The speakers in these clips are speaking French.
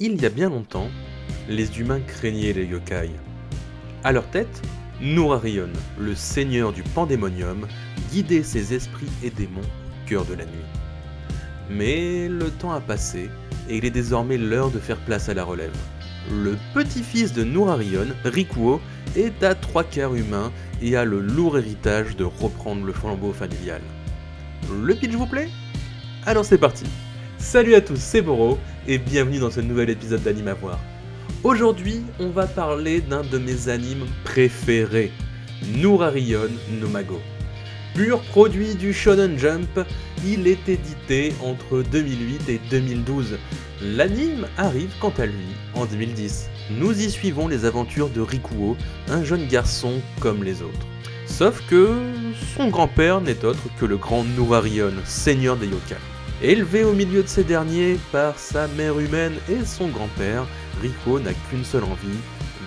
Il y a bien longtemps, les humains craignaient les yokai. À leur tête, Nourarion, le seigneur du Pandémonium, guidait ses esprits et démons au cœur de la nuit. Mais le temps a passé et il est désormais l'heure de faire place à la relève. Le petit-fils de Nourarion, Rikuo, est à 3/4 humain et a le lourd héritage de reprendre le flambeau familial. Le pitch vous plaît ? Alors c'est parti. Salut à tous, c'est Boro et bienvenue dans ce nouvel épisode d'Anime à voir. Aujourd'hui, on va parler d'un de mes animes préférés, Nourarion no Mago. Pur produit du Shonen Jump, il est édité entre 2008 et 2012. L'anime arrive quant à lui en 2010. Nous y suivons les aventures de Rikuo, un jeune garçon comme les autres. Sauf que son grand-père n'est autre que le grand Nourarion, seigneur des yokai. Élevé au milieu de ces derniers par sa mère humaine et son grand-père, Rikuo n'a qu'une seule envie,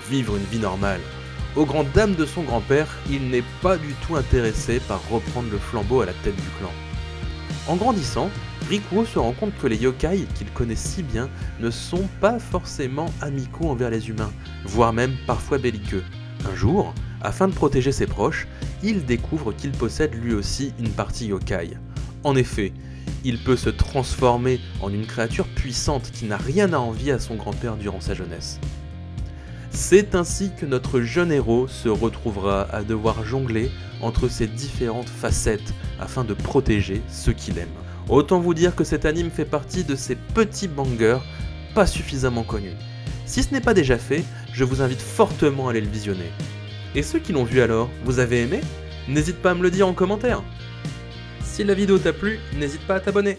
vivre une vie normale. Aux grandes dames de son grand-père, il n'est pas du tout intéressé par reprendre le flambeau à la tête du clan. En grandissant, Rikuo se rend compte que les yokai qu'il connaît si bien ne sont pas forcément amicaux envers les humains, voire même parfois belliqueux. Un jour, afin de protéger ses proches, il découvre qu'il possède lui aussi une partie yokai. En effet, il peut se transformer en une créature puissante qui n'a rien à envier à son grand-père durant sa jeunesse. C'est ainsi que notre jeune héros se retrouvera à devoir jongler entre ces différentes facettes afin de protéger ceux qu'il aime. Autant vous dire que cet anime fait partie de ces petits bangers pas suffisamment connus. Si ce n'est pas déjà fait, je vous invite fortement à aller le visionner. Et ceux qui l'ont vu alors, vous avez aimé ? N'hésite pas à me le dire en commentaire. Si la vidéo t'a plu, n'hésite pas à t'abonner.